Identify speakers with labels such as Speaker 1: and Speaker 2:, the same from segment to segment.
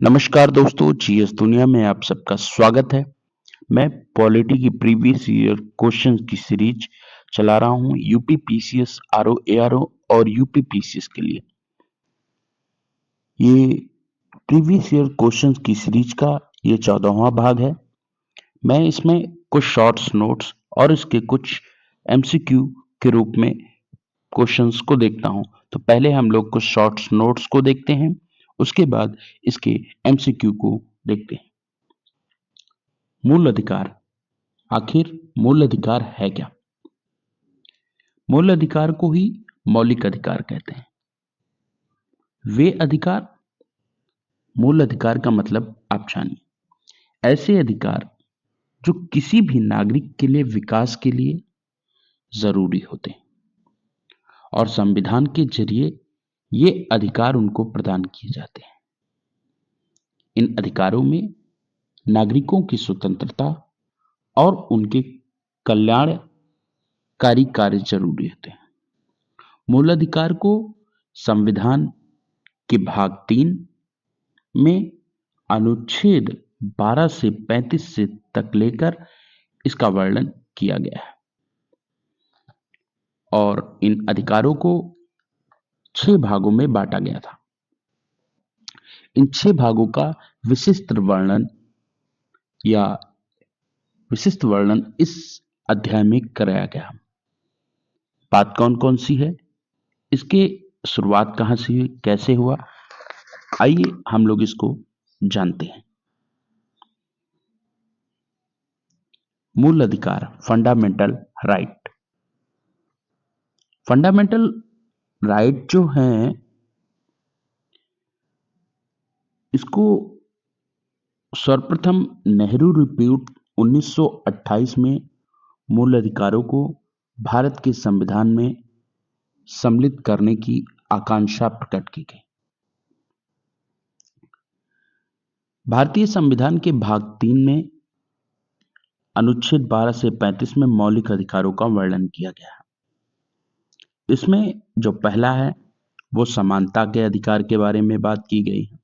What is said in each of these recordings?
Speaker 1: नमस्कार दोस्तों, जीएस दुनिया में आप सबका स्वागत है। मैं पॉलिटी की प्रीवियस ईयर क्वेश्चंस की सीरीज चला रहा हूं यूपी पीसीएस, आरओ, एआरओ और यूपी पीसीएस के लिए। ये प्रीवियस ईयर क्वेश्चंस की सीरीज का ये 14वां भाग है। मैं इसमें कुछ शॉर्ट्स नोट्स और इसके कुछ एमसीक्यू के रूप में क्वेश्चंस को देखता हूं। तो पहले हम लोग कुछ शॉर्ट्स नोट्स को देखते हैं, उसके बाद इसके एमसीक्यू को देखते हैं। मूल अधिकार, आखिर मूल अधिकार है क्या? मूल अधिकार को ही मौलिक अधिकार कहते हैं। वे अधिकार, मूल अधिकार का मतलब आप जानिए। ऐसे अधिकार जो किसी भी नागरिक के लिए विकास के लिए जरूरी होते हैं और संविधान के जरिए ये अधिकार उनको प्रदान किए जाते हैं। इन अधिकारों में नागरिकों की स्वतंत्रता और उनके कल्याणकारी कार्य जरूरी होते हैं। मूल अधिकार को संविधान के भाग 3 में अनुच्छेद 12 से 35 से तक लेकर इसका वर्णन किया गया है और इन अधिकारों को 6 भागों में बांटा गया था। इन 6 भागों का विशिष्ट वर्णन इस अध्याय में कराया गया। बात कौन कौन सी है, इसके शुरुआत कहां से हुई, कैसे हुआ, आइए हम लोग इसको जानते हैं। मूल अधिकार, फंडामेंटल राइट। फंडामेंटल राइट जो हैं, इसको सर्वप्रथम नेहरू रिपोर्ट 1928 में मूल अधिकारों को भारत के संविधान में सम्मिलित करने की आकांक्षा प्रकट की गई। भारतीय संविधान के भाग 3 में अनुच्छेद 12 से 35 में मौलिक अधिकारों का वर्णन किया गया है। इसमें जो पहला है वो समानता के अधिकार के बारे में बात की गई है।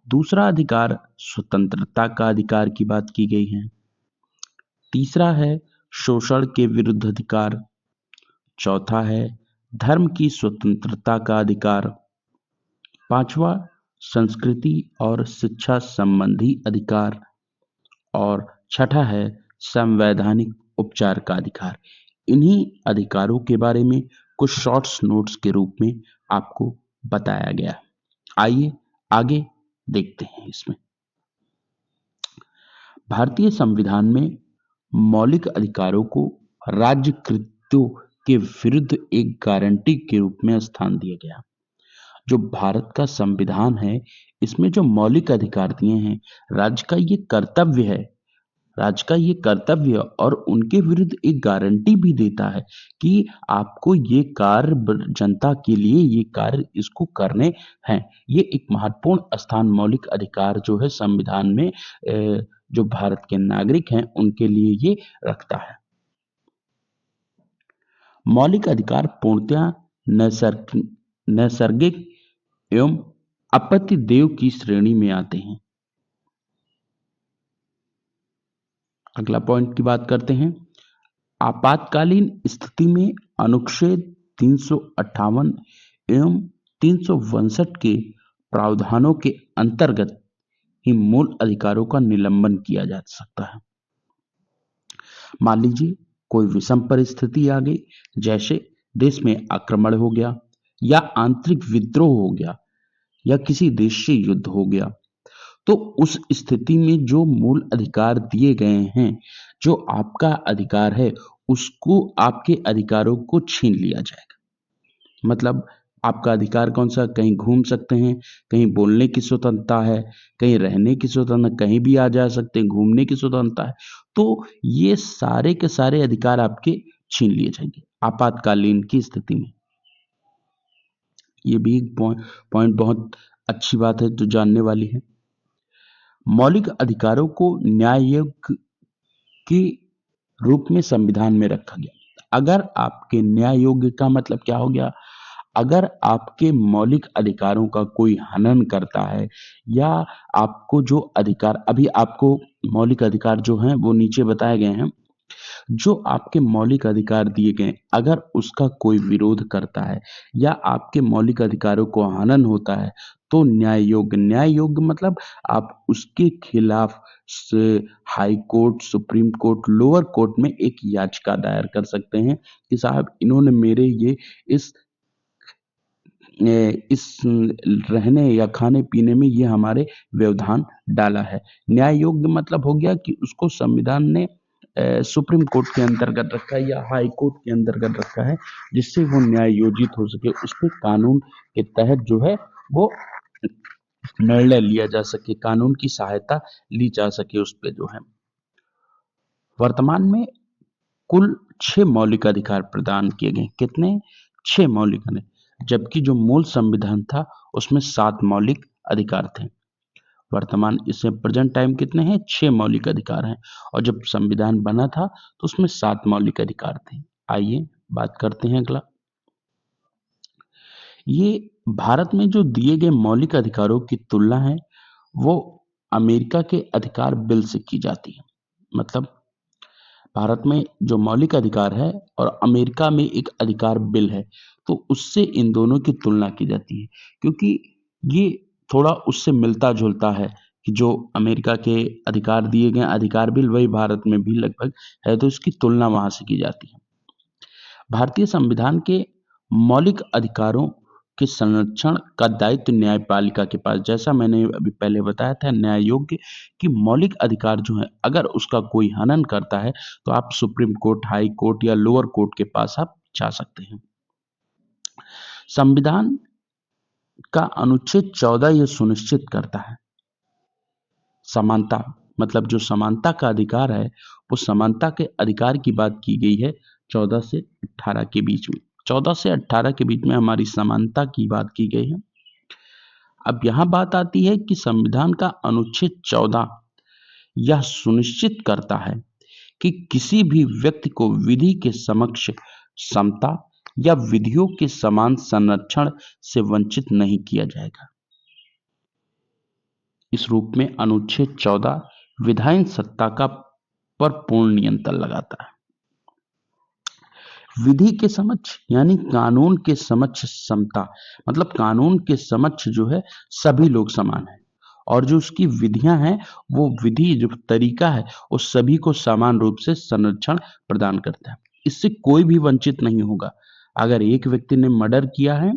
Speaker 1: दूसरा अधिकार स्वतंत्रता का अधिकार की बात की गई है। तीसरा है शोषण के विरुद्ध अधिकार। चौथा है धर्म की स्वतंत्रता का अधिकार। पांचवा संस्कृति और शिक्षा संबंधी अधिकार और छठा है संवैधानिक उपचार का अधिकार। इन्हीं अधिकारों के बारे में कुछ शॉर्ट्स नोट्स के रूप में आपको बताया गया। आइए आगे देखते हैं। इसमें भारतीय संविधान में मौलिक अधिकारों को राज्य कृत्यों के विरुद्ध एक गारंटी के रूप में स्थान दिया गया। जो भारत का संविधान है, इसमें जो मौलिक अधिकार दिए हैं, राज्य का ये कर्तव्य है, राज्य का ये कर्तव्य और उनके विरुद्ध एक गारंटी भी देता है कि आपको ये कार्य जनता के लिए ये कार्य इसको करने हैं। ये एक महत्वपूर्ण स्थान मौलिक अधिकार जो है संविधान में जो भारत के नागरिक हैं उनके लिए ये रखता है। मौलिक अधिकार पूर्णतः नैसर्गिक एवं अपत्यदेय की श्रेणी में आते हैं। अगला पॉइंट की बात करते हैं। आपातकालीन स्थिति में अनुच्छेद 358 एवं 362 के प्रावधानों के अंतर्गत ही मूल अधिकारों का निलंबन किया जा सकता है। मान लीजिए कोई विषम परिस्थिति आ गई, जैसे देश में आक्रमण हो गया या आंतरिक विद्रोह हो गया या किसी देश से युद्ध हो गया, तो उस स्थिति में जो मूल अधिकार दिए गए हैं, जो आपका अधिकार है, उसको आपके अधिकारों को छीन लिया जाएगा। मतलब आपका अधिकार कौन सा? कहीं घूम सकते हैं, कहीं बोलने की स्वतंत्रता है, कहीं रहने की स्वतंत्रता, कहीं भी आ जा सकते हैं, घूमने की स्वतंत्रता है। तो ये सारे के सारे अधिकार आपके छीन लिए जाएंगे आपातकालीन की स्थिति में। ये भी पॉइंट बहुत अच्छी बात है जो जानने वाली है। मौलिक अधिकारों को न्याययोग के रूप में संविधान में रखा गया। अगर आपके न्याय योग्य का मतलब क्या हो गया? अगर आपके मौलिक अधिकारों का कोई हनन करता है या आपको जो अधिकार अभी आपको मौलिक अधिकार जो हैं वो नीचे बताए गए हैं, जो आपके मौलिक अधिकार दिए गए अगर उसका कोई विरोध करता है या आपके मौलिक अधिकारों को हनन होता है तो न्याय योग्य मतलब आप उसके खिलाफ high court, supreme court, lower court में एक याचिका दायर कर सकते हैं कि साहब इन्होंने मेरे ये इस इस रहने या खाने पीने में ये हमारे व्यवधान डाला है। न्याय योग्य मतलब हो गया कि उसको संविधान ने सुप्रीम कोर्ट के अंतर्गत रखा है या हाई कोर्ट के अंतर्गत रखा है, जिससे वो न्याय योजित हो सके, उस पे कानून के तहत जो है वो निर्णय लिया जा सके, कानून की सहायता ली जा सके उस पे जो है। वर्तमान में कुल 6 मौलिक अधिकार प्रदान किए गए। कितने? 6 मौलिक अधिकार, जबकि जो मूल संविधान था उसमें 7 मौलिक अधिकार थे। वर्तमान इसमें प्रेजेंट टाइम कितने हैं? 6 मौलिक अधिकार हैं और जब संविधान बना था तो उसमें 7 मौलिक अधिकार थे। आइए बात करते हैं अगला। ये भारत में जो दिए गए मौलिक अधिकारों की तुलना है वो अमेरिका के अधिकार बिल से की जाती है। मतलब भारत में जो मौलिक अधिकार है और अमेरिका में एक अधिकार बिल है, तो उससे इन दोनों की तुलना की जाती है, क्योंकि ये थोड़ा उससे मिलता जुलता है कि जो अमेरिका के अधिकार दिए गए अधिकार बिल वही भारत में भी लगभग है, तो इसकी तुलना वहां से की जाती है। भारतीय संविधान के मौलिक अधिकारों के संरक्षण का दायित्व न्यायपालिका के पास, जैसा मैंने अभी पहले बताया था, न्याय योग्य कि मौलिक अधिकार जो है अगर उसका कोई हनन करता है तो आप सुप्रीम कोर्ट, हाई कोर्ट या लोअर कोर्ट के पास आप जा सकते हैं। संविधान का अनुच्छेद 14 यह सुनिश्चित करता है समानता, मतलब जो समानता का अधिकार है वो समानता के अधिकार की बात की गई है 14 से 18 के बीच में। 14 से 18 के बीच में हमारी समानता की बात की गई है। अब यहां बात आती है कि संविधान का अनुच्छेद 14 यह सुनिश्चित करता है कि किसी भी व्यक्ति को विधि के समक्ष समता या विधियों के समान संरक्षण से वंचित नहीं किया जाएगा। इस रूप में अनुच्छेद 14 विधायन सत्ता का पर पूर्ण नियंत्रण लगाता है। विधि के समक्ष यानी कानून के समक्ष समता, मतलब कानून के समक्ष जो है सभी लोग समान हैं और जो उसकी विधियां हैं वो विधि जो तरीका है वो सभी को समान रूप से संरक्षण प्रदान करता है। इससे कोई भी वंचित नहीं होगा। अगर एक व्यक्ति ने मर्डर किया है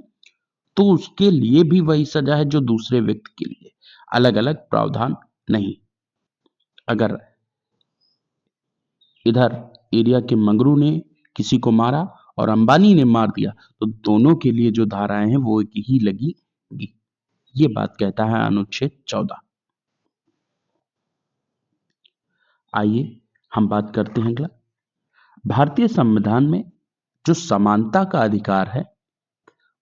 Speaker 1: तो उसके लिए भी वही सजा है जो दूसरे व्यक्ति के लिए, अलग अलग प्रावधान नहीं। अगर इधर एरिया के मंगरू ने किसी को मारा और अंबानी ने मार दिया तो दोनों के लिए जो धाराएं हैं वो एक ही लगेगी। ये बात कहता है अनुच्छेद 14। आइए हम बात करते हैं अगला। भारतीय संविधान में जो समानता का अधिकार है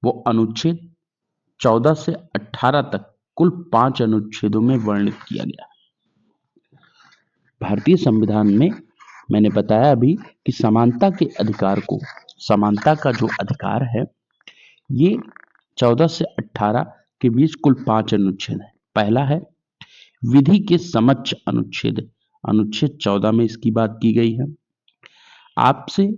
Speaker 1: वो अनुच्छेद 14 से 18 तक कुल 5 अनुच्छेदों में वर्णित किया गया है। भारतीय संविधान में मैंने बताया अभी कि समानता के अधिकार को, समानता का जो अधिकार है ये 14 से 18 के बीच कुल 5 अनुच्छेद है। पहला है विधि के समक्ष अनुच्छेद, अनुच्छेद 14 में इसकी बात की गई है। आपसे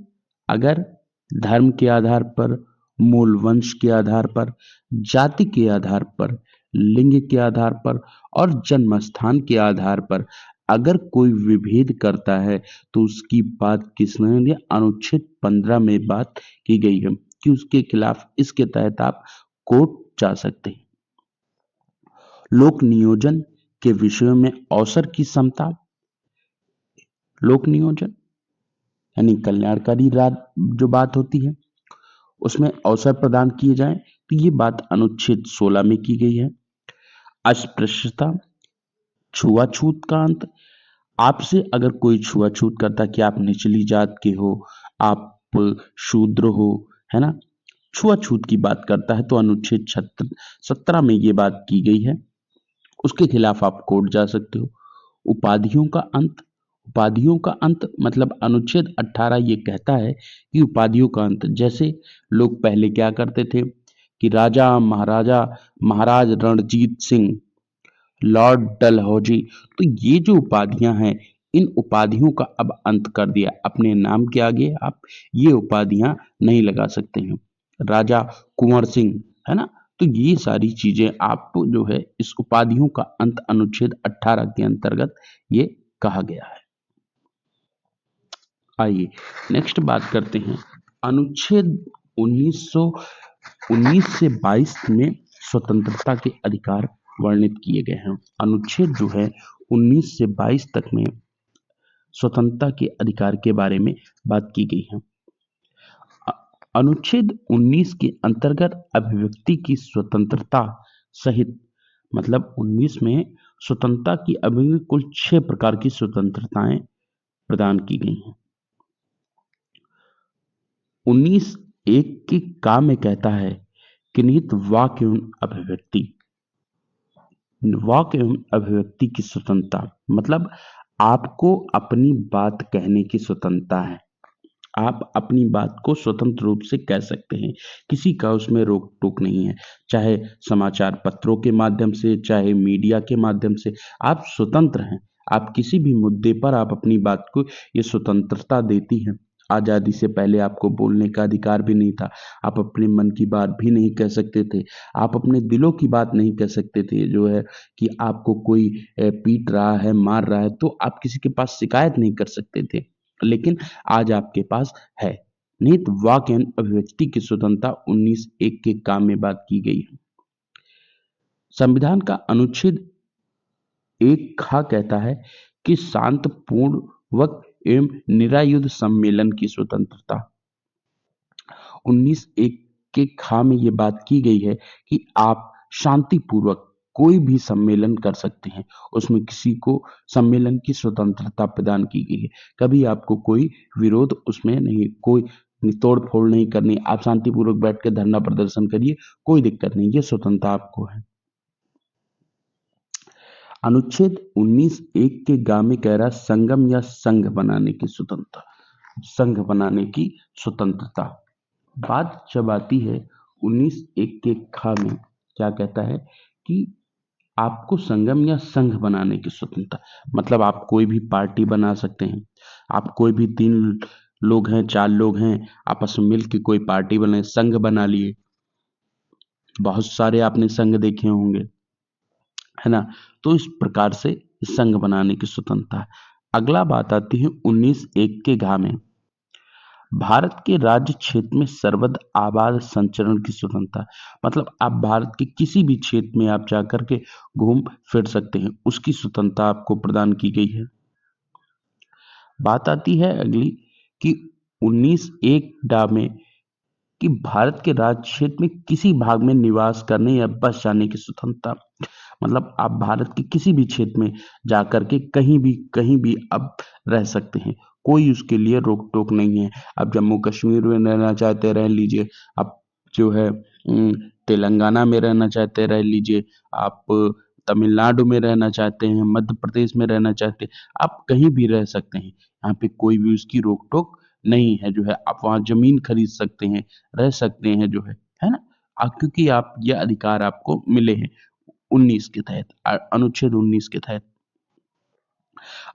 Speaker 1: अगर धर्म के आधार पर, मूल वंश के आधार पर, जाति के आधार पर, लिंग के आधार पर और जन्म स्थान के आधार पर अगर कोई विभेद करता है तो उसकी बात किसने दिया? अनुच्छेद 15 में बात की गई है कि उसके खिलाफ इसके तहत आप कोर्ट जा सकते हैं। लोक नियोजन के विषयों में अवसर की समता, लोक नियोजन यानी कल्याणकारी जो बात होती है उसमें अवसर प्रदान किए जाएं तो ये बात अनुच्छेद 16 में की गई है। अस्पृश्यता, छुआछूत का अंत, आपसे अगर कोई छुआछूत करता कि आप निचली जात के हो, आप शूद्र हो, है ना, छुआछूत की बात करता है तो अनुच्छेद 17 में ये बात की गई है, उसके खिलाफ आप कोर्ट जा सकते हो। उपाधियों का अंत, उपाधियों का अंत मतलब अनुच्छेद 18 ये कहता है कि उपाधियों का अंत, जैसे लोग पहले क्या करते थे कि राजा महाराजा महाराज रणजीत सिंह, लॉर्ड डलहौजी। तो ये जो उपाधियां हैं, इन उपाधियों का अब अंत कर दिया। अपने नाम के आगे आप ये उपाधियां नहीं लगा सकते हैं। राजा कुंवर सिंह, है ना। तो ये सारी चीजें आप जो है इस उपाधियों का अंत अनुच्छेद 18 के अंतर्गत ये कहा गया है। आइए नेक्स्ट बात करते हैं। अनुच्छेद 1919 से 22 में स्वतंत्रता के अधिकार वर्णित किए गए हैं। अनुच्छेद जो है 19 से 22 तक में स्वतंत्रता के अधिकार के बारे में बात की गई है। अनुच्छेद 19 के अंतर्गत अभिव्यक्ति की स्वतंत्रता सहित, मतलब 19 में स्वतंत्रता की अभिव्यक्ति कुल 6 प्रकार की स्वतंत्रताएं प्रदान की गई हैं। 19(1) के का में कहता है कि निहित वाक्य एवं अभिव्यक्ति, वाक्य एवं अभिव्यक्ति की स्वतंत्रता, मतलब आपको अपनी बात कहने की स्वतंत्रता है। आप अपनी बात को स्वतंत्र रूप से कह सकते हैं, किसी का उसमें रोक टोक नहीं है। चाहे समाचार पत्रों के माध्यम से, चाहे मीडिया के माध्यम से, आप स्वतंत्र हैं। आप किसी भी मुद्दे पर आप अपनी बात को, ये स्वतंत्रता देती है। आजादी से पहले आपको बोलने का अधिकार भी नहीं था। आप अपने मन की बात भी नहीं कह सकते थे। आप अपने दिलों की बात नहीं कह सकते थे, जो है कि आपको कोई पीट रहा है, मार रहा है, तो आप किसी के पास शिकायत नहीं कर सकते थे। लेकिन आज आपके पास है। निहित वाक्य एवं अभिव्यक्ति की स्वतंत्रता 19(1) के काम में बात की गई है। संविधान का अनुच्छेद 1 खा कहता है कि शांतिपूर्वक एवं निरायुध सम्मेलन की स्वतंत्रता। 19(1) के खा में ये बात की गई है कि आप शांतिपूर्वक कोई भी सम्मेलन कर सकते हैं। उसमें किसी को सम्मेलन की स्वतंत्रता प्रदान की गई है। कभी आपको कोई विरोध उसमें नहीं, कोई तोड़ फोड़ नहीं करनी। आप शांतिपूर्वक बैठ के धरना प्रदर्शन करिए, कोई दिक्कत नहीं, ये स्वतंत्रता आपको है। अनुच्छेद 19(1) के गा में कह रहा संगम या संघ बनाने की स्वतंत्रता, संघ बनाने की स्वतंत्रता। बात जब आती है 19(1) के खा में, क्या कहता है कि आपको संगम या संघ बनाने की स्वतंत्रता, मतलब आप कोई भी पार्टी बना सकते हैं। आप कोई भी 3 लोग हैं, 4 लोग हैं, आपस में मिल के कोई पार्टी बने, संघ बना लिए। बहुत सारे आपने संघ देखे होंगे, है ना। तो इस प्रकार से संघ बनाने की स्वतंत्रता है। अगला बात आती है 19(1) के घा में, भारत के राज्य क्षेत्र में सर्वद आबाद संचरण की स्वतंत्रता, मतलब आप भारत के किसी भी क्षेत्र में आप जाकर के घूम फिर सकते हैं, उसकी स्वतंत्रता आपको प्रदान की गई है। बात आती है अगली कि 19(1) डा में कि भारत के राज्य क्षेत्र में किसी भाग में निवास करने या बस जाने की स्वतंत्रता, मतलब आप भारत के किसी भी क्षेत्र में जाकर के कहीं भी अब रह सकते हैं। कोई उसके लिए रोक टोक नहीं है। आप जम्मू कश्मीर में रहना चाहते रह लीजिए, आप जो है तेलंगाना में रहना चाहते रह लीजिए, आप तमिलनाडु में रहना चाहते हैं, मध्य प्रदेश में रहना चाहते हैं, आप कहीं भी रह सकते हैं। यहाँ पे कोई भी उसकी रोक टोक नहीं है। जो है आप वहाँ जमीन खरीद सकते हैं, रह सकते हैं, जो है ना। क्योंकि आप ये अधिकार आपको मिले हैं 19 के तहत, अनुच्छेद 19 के तहत।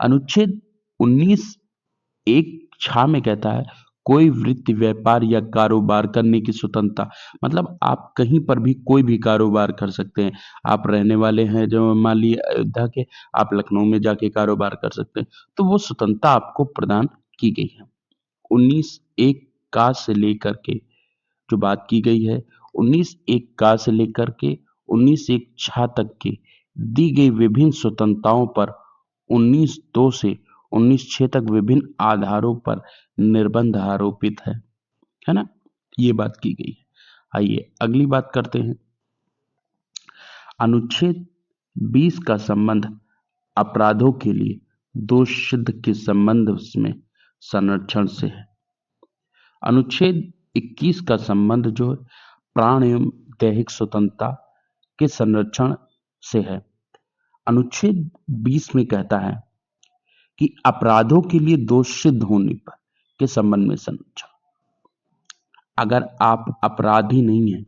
Speaker 1: अनुच्छेद 19(1) छा में कहता है कोई वृत्ति, व्यापार या कारोबार करने की स्वतंत्रता, मतलब आप कहीं पर भी कोई भी कारोबार कर सकते हैं। आप रहने वाले हैं जो मान लीजिए अयोध्या के, आप लखनऊ में जाके कारोबार कर सकते हैं, तो वो स्वतंत्रता आपको प्रदान की गई है। 19(1) का से लेकर के जो बात की गई है, 19(1) का से लेकर के 19(1) छा तक के दी गई विभिन्न स्वतंत्रताओं पर 19(2) से 19(6) तक विभिन्न आधारों पर निर्बंध आरोपित है ना। ये बात की गई है। आइए अगली बात करते हैं। अनुच्छेद 20 का संबंध अपराधों के लिए दोष सिद्ध के संबंध में संरक्षण से है। अनुच्छेद 21 का संबंध जो प्राण एवं दैहिक स्वतंत्रता के संरक्षण से है। अनुच्छेद 20 में कहता है कि अपराधों के लिए दोष सिद्ध होने पर के संबंध में संरक्षण। अगर आप अपराधी नहीं हैं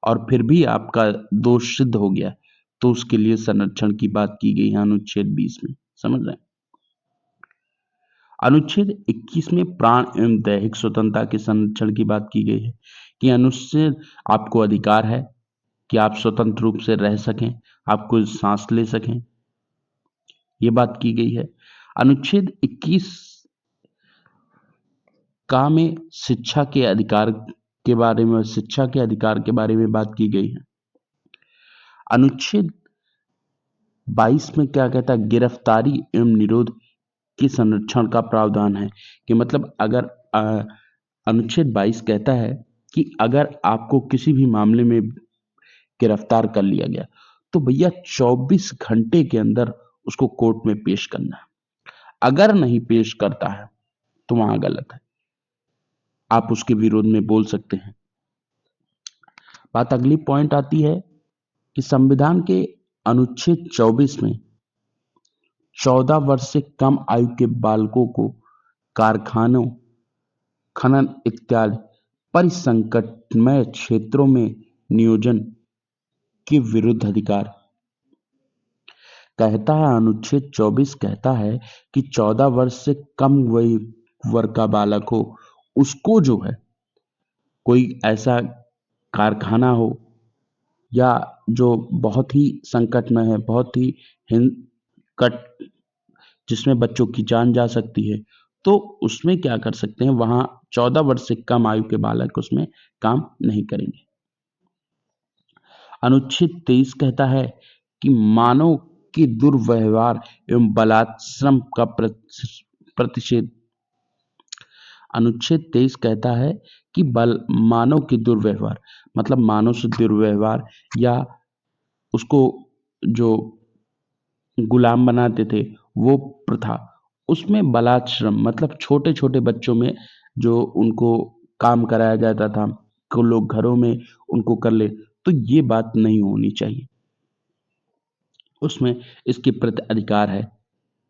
Speaker 1: और फिर भी आपका दोष सिद्ध हो गया, तो उसके लिए संरक्षण की बात की गई है अनुच्छेद 20 में। समझ रहे हैं? अनुच्छेद 21 में प्राण एवं दैहिक स्वतंत्रता के संरक्षण की बात की गई है कि अनुच्छेद आपको अधिकार है कि आप स्वतंत्र रूप से रह सकें, आप कोई सांस ले सकें, ये बात की गई है। अनुच्छेद 21 का में शिक्षा के अधिकार के बारे में, शिक्षा के अधिकार के बारे में बात की गई है। अनुच्छेद 22 में क्या कहता है? गिरफ्तारी एवं निरोध के संरक्षण का प्रावधान है कि मतलब अगर अनुच्छेद 22 कहता है कि अगर आपको किसी भी मामले में गिरफ्तार कर लिया गया तो भैया 24 घंटे के अंदर उसको कोर्ट में पेश करना है। अगर नहीं पेश करता है तो वहां गलत है, आप उसके विरोध में बोल सकते हैं। बात अगली पॉइंट आती है कि संविधान के अनुच्छेद 24 में 14 वर्ष से कम आयु के बालकों को कारखानों, खनन इत्यादि परिसंकटमय क्षेत्रों में नियोजन के विरुद्ध अधिकार कहता है। अनुच्छेद 24 कहता है कि 14 वर्ष से कम वर्ग का बालक हो, उसको जो है कोई ऐसा कारखाना हो या जो बहुत ही संकट में है, बहुत ही कट जिसमें बच्चों की जान जा सकती है, तो उसमें क्या कर सकते हैं, वहां 14 वर्ष से कम आयु के बालक उसमें काम नहीं करेंगे। अनुच्छेद 23 कहता है कि मानव के दुर्व्यवहार एवं बलात्श्रम का प्रतिषेध। अनुच्छेद 23 कहता है कि मानव के दुर्व्यवहार मतलब मानव से दुर्व्यवहार या उसको जो गुलाम बनाते थे वो प्रथा, उसमें बलात्श्रम मतलब छोटे छोटे बच्चों में जो उनको काम कराया जाता था, को लोग घरों में उनको कर ले, तो ये बात नहीं होनी चाहिए, उसमें इसके प्रति अधिकार है।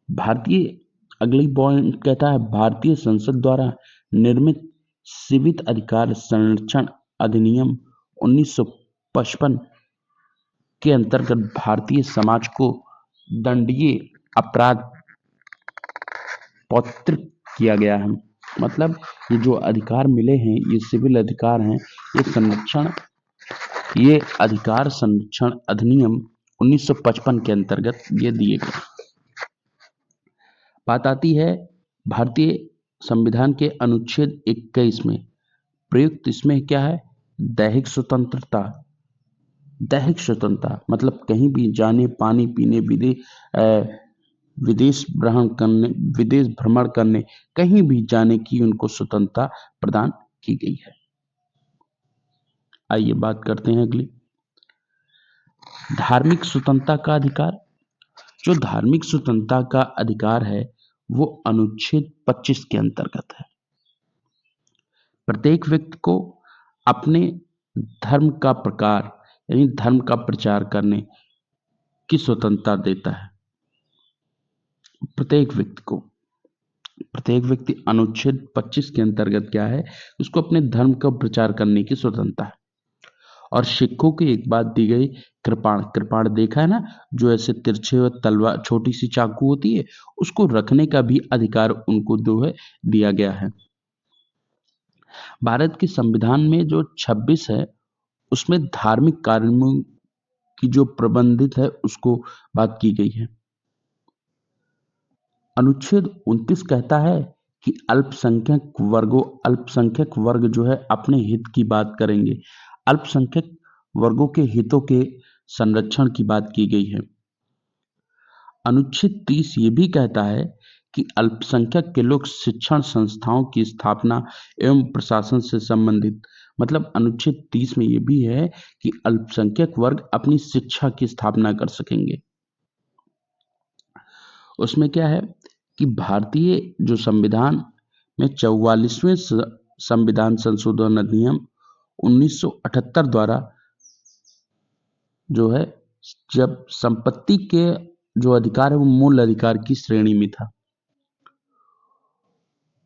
Speaker 1: भारतीय अगली पॉइंट कहता है भारतीय संसद द्वारा निर्मित सीमित अधिकार संरक्षण अधिनियम 1955 के अंतर्गत भारतीय समाज को दंडनीय अपराध पौत्रिक किया गया है। मतलब ये जो अधिकार मिले हैं, ये सिविल अधिकार हैं, ये अधिकार संरक्षण अधिनियम 1955 के अंतर्गत ये दिए गए। बात आती है भारतीय संविधान के अनुच्छेद 21 में प्रयुक्त, इसमें क्या है? दैहिक स्वतंत्रता। दैहिक स्वतंत्रता मतलब कहीं भी जाने, पानी पीने, विदेश भ्रमण करने, कहीं भी जाने की उनको स्वतंत्रता प्रदान की गई है। आइए बात करते हैं अगली, धार्मिक स्वतंत्रता का अधिकार। जो धार्मिक स्वतंत्रता का अधिकार है वो अनुच्छेद 25 के अंतर्गत है। प्रत्येक व्यक्ति को अपने धर्म का प्रकार यानी धर्म का प्रचार करने की स्वतंत्रता देता है। प्रत्येक व्यक्ति अनुच्छेद 25 के अंतर्गत क्या है, उसको अपने धर्म का प्रचार करने की स्वतंत्रता है। और सिखों की एक बात दी गई, कृपाण देखा है ना, जो ऐसे तिरछे तलवार, छोटी सी चाकू होती है, उसको रखने का भी अधिकार उनको जो है दिया गया है। भारत के संविधान में जो 26 है उसमें धार्मिक कार्यों की जो प्रबंधित है उसको बात की गई है। अनुच्छेद 29 कहता है कि अल्पसंख्यक वर्ग जो है अपने हित की बात करेंगे। अल्पसंख्यक वर्गों के हितों के संरक्षण की बात की गई है। अनुच्छेद 30 ये भी कहता है कि अल्पसंख्यक के लोग शिक्षण संस्थाओं की स्थापना एवं प्रशासन से संबंधित, मतलब अनुच्छेद 30 में ये भी है कि अल्पसंख्यक वर्ग अपनी शिक्षा की स्थापना कर सकेंगे। उसमें क्या है कि भारतीय जो संविधान में 44वें संविधान संशोधन अधिनियम 1978 द्वारा जो है, जब संपत्ति के जो अधिकार है वो मूल अधिकार की श्रेणी में था,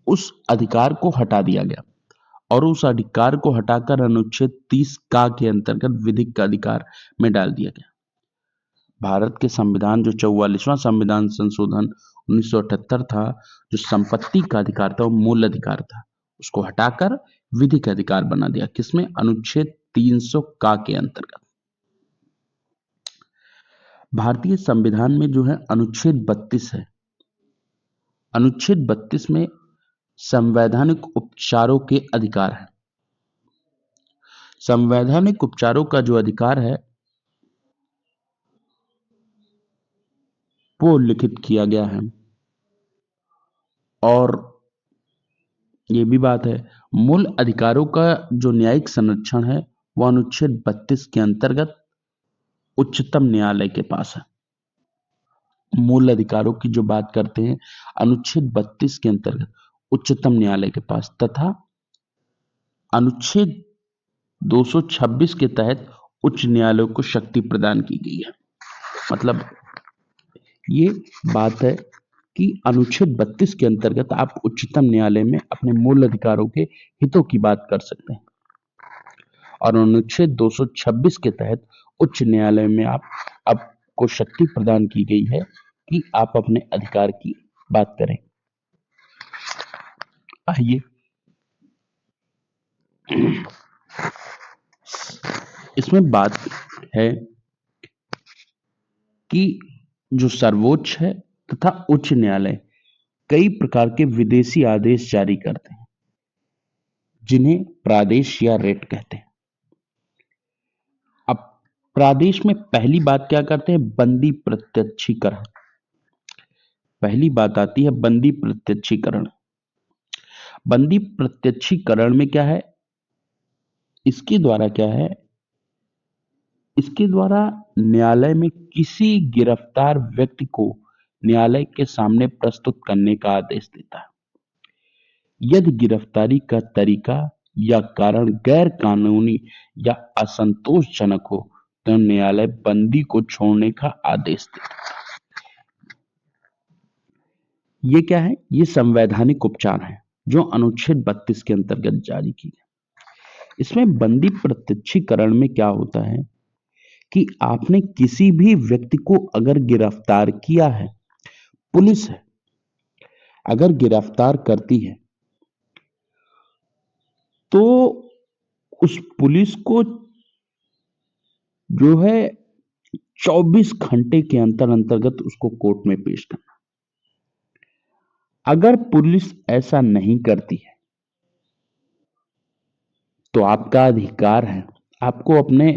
Speaker 1: उस अधिकार को हटा दिया गया और उस अधिकार को हटाकर अनुच्छेद 30 का के अंतर्गत विधिक अधिकार में डाल दिया गया। भारत के संविधान जो 44वां संविधान संशोधन 1978 था, जो संपत्ति का अधिकार था वो मूल अधिकार था, उसको हटाकर विधिक अधिकार बना दिया। किसमें? अनुच्छेद 300 का के अंतर्गत। भारतीय संविधान में जो है अनुच्छेद 32 है। अनुच्छेद 32 में संवैधानिक उपचारों के अधिकार है। संवैधानिक उपचारों का जो अधिकार है वो लिखित किया गया है। और ये भी बात है, मूल अधिकारों का जो न्यायिक संरक्षण है वो अनुच्छेद 32 के अंतर्गत उच्चतम न्यायालय के पास है। मूल अधिकारों की जो बात करते हैं अनुच्छेद 32 के अंतर्गत उच्चतम न्यायालय के पास, तथा अनुच्छेद 226 के तहत उच्च न्यायालय को शक्ति प्रदान की गई है। मतलब ये बात है कि अनुच्छेद 32 के अंतर्गत आप उच्चतम न्यायालय में अपने मूल अधिकारों के हितों की बात कर सकते हैं, और अनुच्छेद 226 के तहत उच्च न्यायालय में आपको शक्ति प्रदान की गई है कि आप अपने अधिकार की बात करें। आइए इसमें बात है कि जो सर्वोच्च है तथा उच्च न्यायालय कई प्रकार के विदेशी आदेश जारी करते हैं, जिन्हें प्रादेश या रेट कहते हैं। अब प्रादेश में पहली बात क्या करते हैं? बंदी प्रत्यक्षीकरण। पहली बात आती है बंदी प्रत्यक्षीकरण। बंदी प्रत्यक्षीकरण में क्या है? इसके द्वारा क्या है? इसके द्वारा न्यायालय में किसी गिरफ्तार व्यक्ति को न्यायालय के सामने प्रस्तुत करने का आदेश देता है। यदि गिरफ्तारी का तरीका या कारण गैर कानूनी या असंतोषजनक हो तो न्यायालय बंदी को छोड़ने का आदेश देता है। ये क्या है? ये संवैधानिक उपचार है जो अनुच्छेद 32 के अंतर्गत जारी की है। इसमें बंदी प्रत्यक्षीकरण में क्या होता है कि आपने किसी भी व्यक्ति को अगर गिरफ्तार किया है, पुलिस है अगर गिरफ्तार करती है, तो उस पुलिस को जो है 24 घंटे के अंतर्गत उसको कोर्ट में पेश करना। अगर पुलिस ऐसा नहीं करती है तो आपका अधिकार है, आपको अपने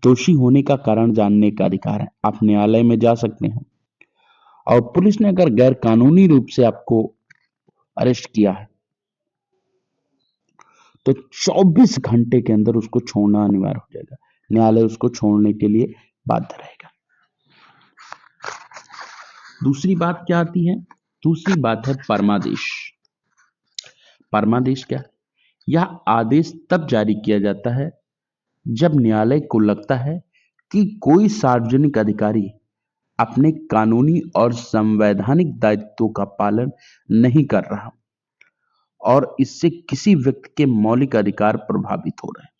Speaker 1: दोषी होने का कारण जानने का अधिकार है। आप न्यायालय में जा सकते हैं और पुलिस ने अगर गैर कानूनी रूप से आपको अरेस्ट किया है तो 24 घंटे के अंदर उसको छोड़ना अनिवार्य हो जाएगा। न्यायालय उसको छोड़ने के लिए बाध्य रहेगा। दूसरी बात क्या आती है? दूसरी बात है परमादेश। परमादेश क्या? यह आदेश तब जारी किया जाता है जब न्यायालय को लगता है कि कोई सार्वजनिक अधिकारी अपने कानूनी और संवैधानिक दायित्वों का पालन नहीं कर रहा और इससे किसी व्यक्ति के मौलिक अधिकार प्रभावित हो रहे हैं।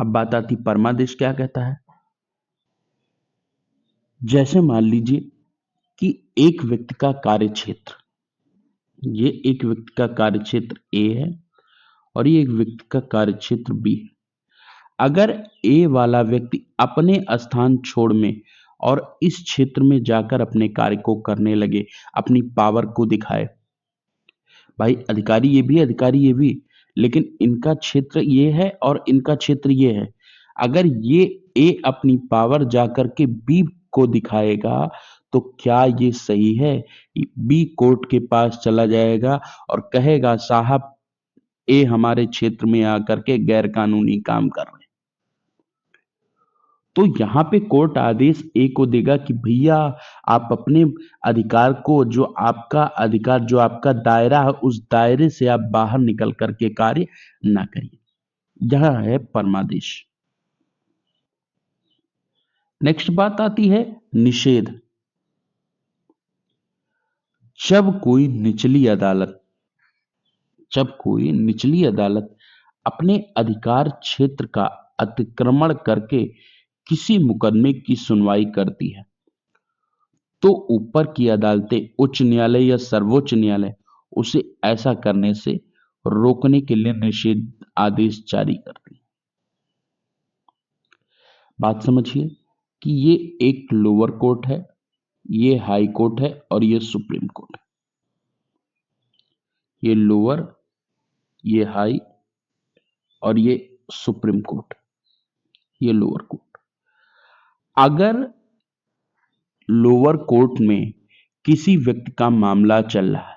Speaker 1: अब बात आती परमादेश क्या कहता है? जैसे मान लीजिए कि एक व्यक्ति का कार्यक्षेत्र, ये एक व्यक्ति का कार्यक्षेत्र ए है और ये एक व्यक्ति का कार्यक्षेत्र बी है। अगर ए वाला व्यक्ति अपने स्थान छोड़ में और इस क्षेत्र में जाकर अपने कार्य को करने लगे, अपनी पावर को दिखाए, भाई अधिकारी ये भी, अधिकारी ये भी, लेकिन इनका क्षेत्र ये है और इनका क्षेत्र ये है। अगर ये ए अपनी पावर जाकर के बी को दिखाएगा तो क्या ये सही है? बी कोर्ट के पास चला जाएगा और कहेगा साहब ए हमारे क्षेत्र में आकर के गैर कानूनी काम कर रहे हैं। तो यहां पे कोर्ट आदेश ए को देगा कि भैया आप अपने अधिकार को, जो आपका अधिकार, जो आपका दायरा है, उस दायरे से आप बाहर निकल करके कार्य ना करिए। यह है परमादेश। नेक्स्ट बात आती है निषेध। जब कोई निचली अदालत जब कोई निचली अदालत अपने अधिकार क्षेत्र का अतिक्रमण करके किसी मुकदमे की सुनवाई करती है, तो ऊपर की अदालतें उच्च न्यायालय या सर्वोच्च न्यायालय उसे ऐसा करने से रोकने के लिए निषेध आदेश जारी करती है। बात समझिए कि ये एक लोअर कोर्ट है, ये हाई कोर्ट है और ये सुप्रीम कोर्ट है। ये लोअर, ये हाई और ये सुप्रीम कोर्ट, ये लोअर कोर्ट। अगर लोअर कोर्ट में किसी व्यक्ति का मामला चल रहा है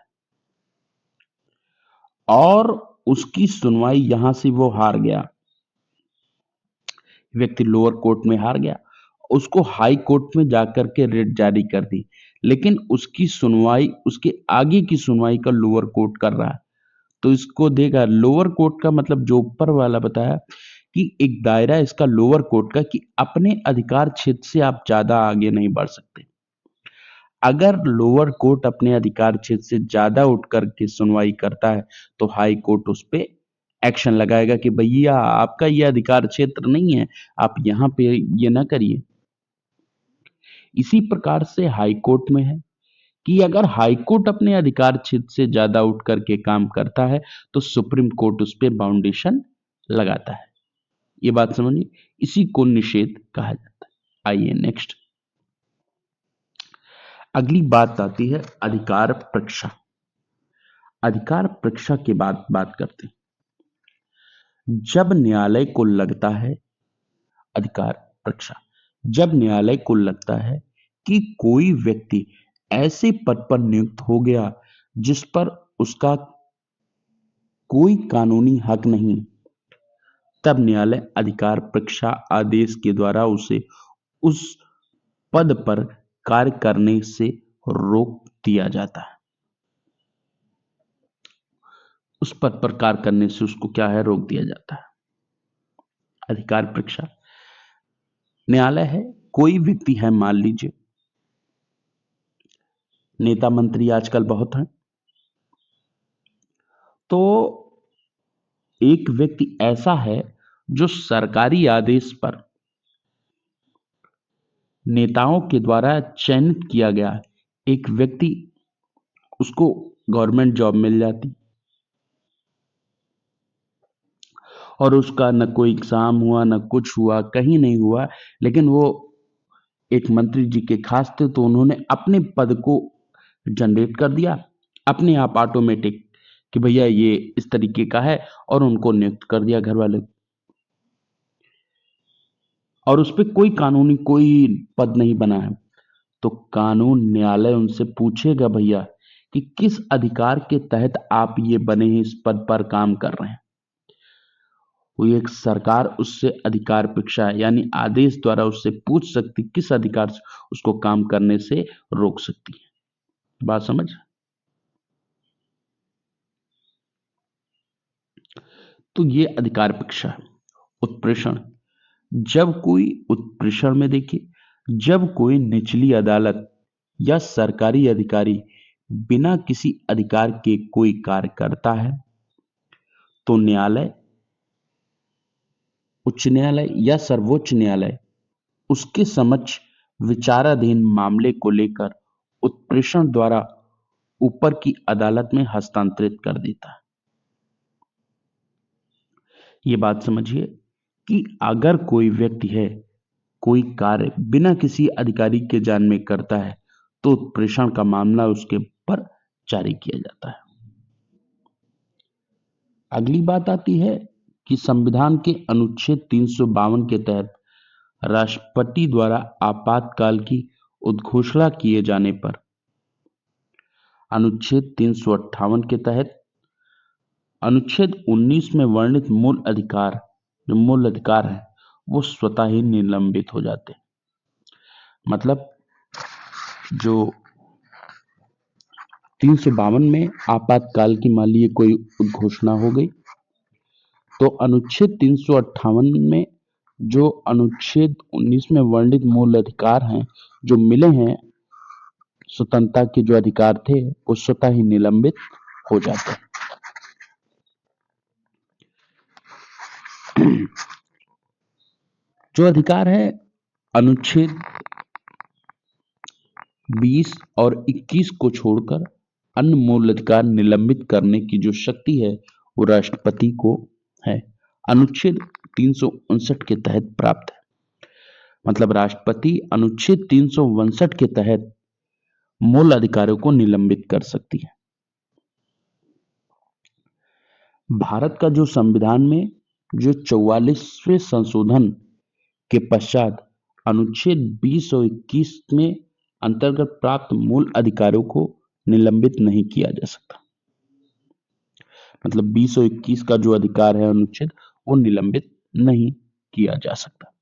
Speaker 1: और उसकी सुनवाई यहां से वो हार गया, व्यक्ति लोअर कोर्ट में हार गया, उसको हाई कोर्ट में जाकर के रिट जारी कर दी, लेकिन उसकी सुनवाई, उसके आगे की सुनवाई का लोअर कोर्ट कर रहा है, तो इसको देगा लोअर कोर्ट का मतलब जो ऊपर वाला बताया कि एक दायरा इसका लोअर कोर्ट का कि अपने अधिकार क्षेत्र से आप ज्यादा आगे नहीं बढ़ सकते। अगर लोअर कोर्ट अपने अधिकार क्षेत्र से ज्यादा उठ करके सुनवाई करता है तो हाई कोर्ट उस पे एक्शन लगाएगा कि भैया आपका ये अधिकार क्षेत्र नहीं है, आप यहां पे ये ना करिए। इसी प्रकार से हाई कोर्ट में है कि अगर हाई कोर्ट अपने अधिकार क्षेत्र से ज्यादा उठ करके काम करता है तो सुप्रीम कोर्ट उस पे बाउंडेशन लगाता है। ये बात समझिए, इसी को निषेध कहा जाता है। आइए नेक्स्ट, अगली बात आती है अधिकार परीक्षा। अधिकार परीक्षा के बाद बात करते हैं। जब न्यायालय को लगता है, अधिकार परीक्षा, जब न्यायालय को लगता है कि कोई व्यक्ति ऐसे पद पर नियुक्त हो गया जिस पर उसका कोई कानूनी हक नहीं, तब न्यायालय अधिकार परीक्षा आदेश के द्वारा उसे उस पद पर कार्य करने से रोक दिया जाता है। उस पद पर कार्य करने से उसको क्या है, रोक दिया जाता है। अधिकार परीक्षा, न्यायालय है, कोई व्यक्ति है, मान लीजिए नेता मंत्री आजकल बहुत हैं, तो एक व्यक्ति ऐसा है जो सरकारी आदेश पर नेताओं के द्वारा चयनित किया गया है, एक व्यक्ति, उसको गवर्नमेंट जॉब मिल जाती और उसका न कोई एग्जाम हुआ, न कुछ हुआ, कहीं नहीं हुआ, लेकिन वो एक मंत्री जी के खास थे तो उन्होंने अपने पद को जनरेट कर दिया अपने आप ऑटोमेटिक कि भैया ये इस तरीके का है, और उनको नियुक्त कर दिया घर वाले, और उस पर कोई कानूनी कोई पद नहीं बना है। तो कानून न्यायालय उनसे पूछेगा भैया कि किस अधिकार के तहत आप ये बने हैं, इस पद पर काम कर रहे हैं। वो एक सरकार उससे अधिकार परीक्षा है, यानी आदेश द्वारा उससे पूछ सकती किस अधिकार से उसको काम करने से रोक सकती है। बात समझ? तो ये अधिकार परीक्षा है। उत्प्रेषण, जब कोई उत्प्रेषण में देखिए, जब कोई निचली अदालत या सरकारी अधिकारी बिना किसी अधिकार के कोई कार्य करता है तो न्यायालय, उच्च न्यायालय या सर्वोच्च न्यायालय उसके समक्ष विचाराधीन मामले को लेकर उत्प्रेषण द्वारा ऊपर की अदालत में हस्तांतरित कर देता है। ये बात समझिए कि अगर कोई व्यक्ति है, कोई कार्य बिना किसी अधिकारी के जान में करता है तो उत्प्रेषण का मामला उसके ऊपर जारी किया जाता है। अगली बात आती है कि संविधान के अनुच्छेद 352 के तहत राष्ट्रपति द्वारा आपातकाल की उद्घोषणा किए जाने पर अनुच्छेद 358 के तहत अनुच्छेद 19 में वर्णित मूल अधिकार, जो मूल अधिकार है, वो स्वतः ही निलंबित हो जाते हैं। मतलब जो 352 में आपातकाल की मान लीजिए कोई उद्घोषणा हो गई, तो अनुच्छेद 358 में जो अनुच्छेद 19 में वर्णित मूल अधिकार हैं, जो मिले हैं, स्वतंत्रता के जो अधिकार थे, वो स्वतः ही निलंबित हो जाते हैं। जो अधिकार है अनुच्छेद 20 और 21 को छोड़कर अन्य मूल अधिकार निलंबित करने की जो शक्ति है वो राष्ट्रपति को है, अनुच्छेद 359 के तहत प्राप्त है। मतलब राष्ट्रपति अनुच्छेद 359 के तहत मूल अधिकारों को निलंबित कर सकती है। भारत का जो संविधान में जो 44वें संशोधन के पश्चात अनुच्छेद 20 और 21 में अंतर्गत प्राप्त मूल अधिकारों को निलंबित नहीं किया जा सकता। मतलब 20 और 21 का जो अधिकार है अनुच्छेद वो निलंबित नहीं किया जा सकता।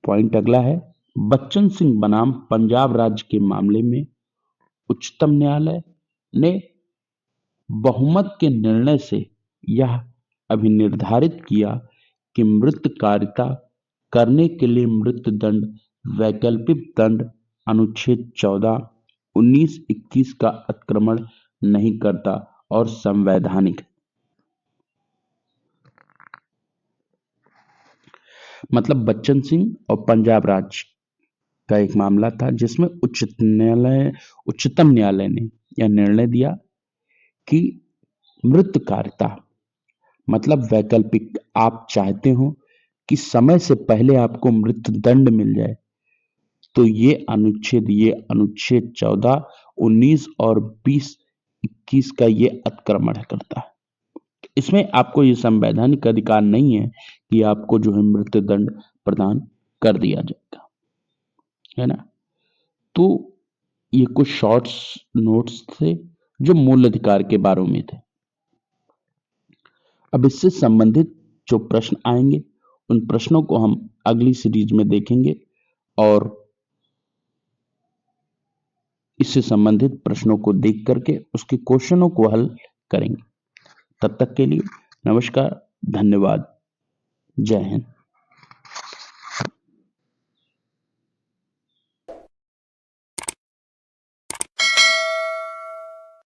Speaker 1: पॉइंट अगला है, बच्चन सिंह बनाम पंजाब राज्य के मामले में उच्चतम न्यायालय ने बहुमत के निर्णय से यह अभिनिर्धारित किया कि मृत्युकारिता करने के लिए मृत्युदंड वैकल्पिक दंड अनुच्छेद 14, 19, 21 का अतिक्रमण नहीं करता और संवैधानिक है। मतलब बच्चन सिंह और पंजाब राज्य का एक मामला था जिसमें उच्चतम न्यायालय ने यह निर्णय दिया कि मृत्युकारिता मतलब वैकल्पिक, आप चाहते हो कि समय से पहले आपको मृत्युदंड मिल जाए तो ये अनुच्छेद 14, 19 और 20, 21 का ये अतिक्रमण करता है। इसमें आपको ये संवैधानिक अधिकार नहीं है कि आपको जो है मृत्युदंड प्रदान कर दिया जाएगा, है ना। तो ये कुछ शॉर्ट्स नोट्स थे जो मूल अधिकार के बारे में थे। अब इससे संबंधित जो प्रश्न आएंगे उन प्रश्नों को हम अगली सीरीज में देखेंगे और इससे संबंधित प्रश्नों को देख करके उसके क्वेश्चनों को हल करेंगे। तब तक के लिए नमस्कार, धन्यवाद, जय हिंद।